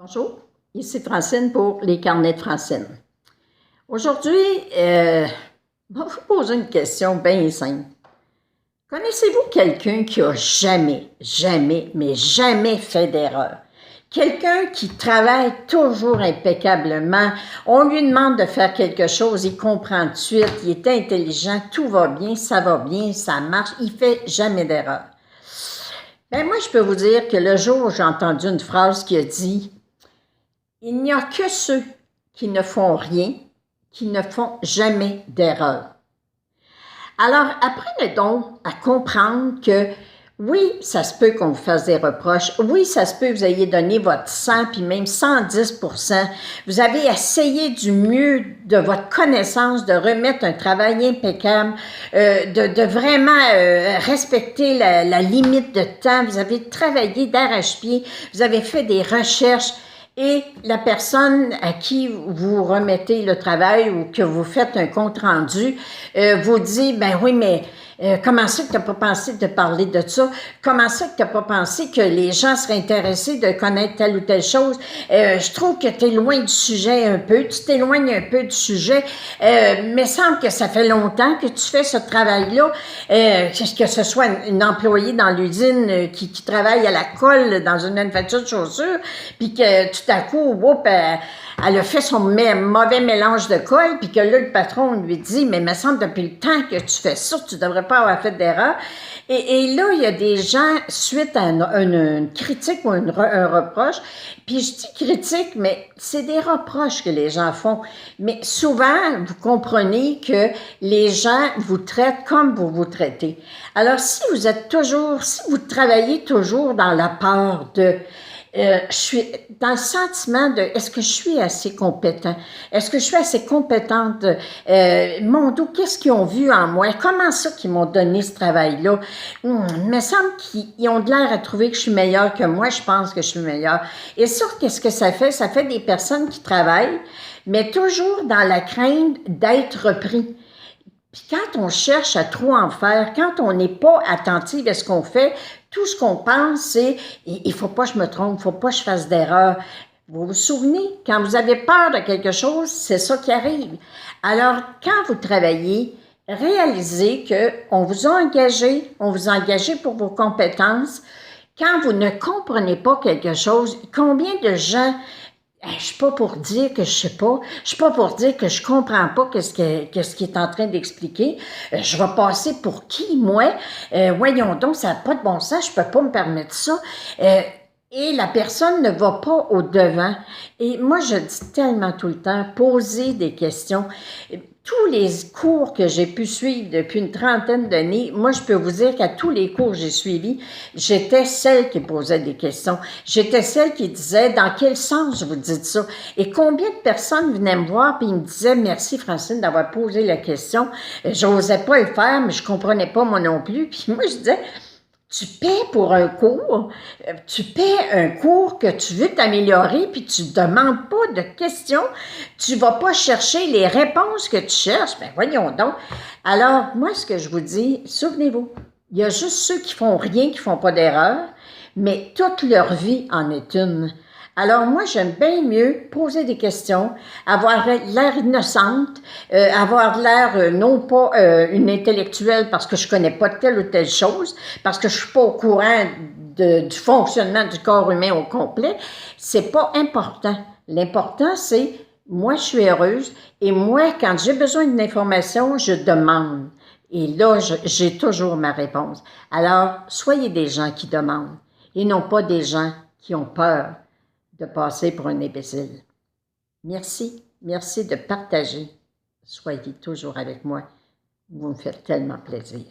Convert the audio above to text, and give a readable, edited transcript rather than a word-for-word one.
Bonjour, ici Francine pour les carnets de Francine. Aujourd'hui, je vais vous poser une question bien simple. Connaissez-vous quelqu'un qui a jamais fait d'erreur? Quelqu'un qui travaille toujours impeccablement, on lui demande de faire quelque chose, il comprend tout de suite, il est intelligent, tout va bien, ça marche, il fait jamais d'erreur. Ben moi, je peux vous dire que le jour où j'ai entendu une phrase qui a dit « Il n'y a que ceux qui ne font rien, qui ne font jamais d'erreur. » Alors, apprenez donc à comprendre que oui, ça se peut qu'on vous fasse des reproches. Oui, ça se peut que vous ayez donné votre 100 puis même 110%. Vous avez essayé du mieux de votre connaissance de remettre un travail impeccable, de vraiment respecter la limite de temps. Vous avez travaillé d'arrache-pied, vous avez fait des recherches. Et la personne à qui vous remettez le travail ou que vous faites un compte-rendu vous dit, ben oui, mais comment ça que tu n'as pas pensé de parler de ça? Comment ça que tu n'as pas pensé que les gens seraient intéressés de connaître telle ou telle chose? Je trouve que tu es loin du sujet un peu, tu t'éloignes un peu du sujet. Mais semble que ça fait longtemps que tu fais ce travail-là, que ce soit une employée dans l'usine qui travaille à la colle dans une manufacture de chaussures, puis que tout à coup, elle a fait son mauvais mélange de colle, puis que là, le patron lui dit « Mais il me semble depuis le temps que tu fais ça, tu ne devrais pas avoir fait d'erreur. » Et là, il y a des gens, suite à une critique ou un reproche, puis je dis critique, mais c'est des reproches que les gens font. Mais souvent, vous comprenez que les gens vous traitent comme vous vous traitez. Alors, si vous travaillez toujours dans la peur de... je suis dans le sentiment de est-ce que je suis assez compétent? Est-ce que je suis assez compétente? Mon Dieu, qu'est-ce qu'ils ont vu en moi? Comment ça qu'ils m'ont donné ce travail-là? Il me semble qu'ils ont de l'air à trouver que je suis meilleure que moi. Je pense que je suis meilleure. Et ça, qu'est-ce que ça fait? Ça fait des personnes qui travaillent, mais toujours dans la crainte d'être repris. Puis quand on cherche à trop en faire, quand on n'est pas attentif à ce qu'on fait, tout ce qu'on pense, c'est « il faut pas que je me trompe, il faut pas que je fasse d'erreur ». Vous vous souvenez, quand vous avez peur de quelque chose, c'est ça qui arrive. Alors, quand vous travaillez, réalisez qu'on vous a engagé pour vos compétences. Quand vous ne comprenez pas quelque chose, combien de gens... Je ne suis pas pour dire que je sais pas. Je suis pas pour dire que je comprends pas qu'est-ce qu'il est en train d'expliquer. Je vais passer pour qui, moi? Voyons donc, ça n'a pas de bon sens, je peux pas me permettre ça. Et la personne ne va pas au-devant. Et moi, je dis tellement tout le temps, poser des questions. Tous les cours que j'ai pu suivre depuis une trentaine d'années, moi, je peux vous dire qu'à tous les cours que j'ai suivis, j'étais celle qui posait des questions. J'étais celle qui disait « Dans quel sens vous dites ça? » Et combien de personnes venaient me voir et me disaient « Merci Francine d'avoir posé la question. J'osais pas le faire, mais je comprenais pas moi non plus. » Puis moi, je disais « Tu paies pour un cours, que tu veux t'améliorer, puis tu ne demandes pas de questions, tu ne vas pas chercher les réponses que tu cherches. Ben voyons donc. Alors, moi, ce que je vous dis, souvenez-vous, il y a juste ceux qui font rien, qui font pas d'erreur, mais toute leur vie en est une. Alors moi, j'aime bien mieux poser des questions, avoir l'air innocente, avoir l'air non pas une intellectuelle parce que je connais pas telle ou telle chose, parce que je suis pas au courant du fonctionnement du corps humain au complet. C'est pas important. L'important, c'est moi, je suis heureuse et moi, quand j'ai besoin d'une information, je demande. Et là, j'ai toujours ma réponse. Alors, soyez des gens qui demandent et non pas des gens qui ont peur de passer pour un imbécile. Merci de partager. Soyez toujours avec moi. Vous me faites tellement plaisir.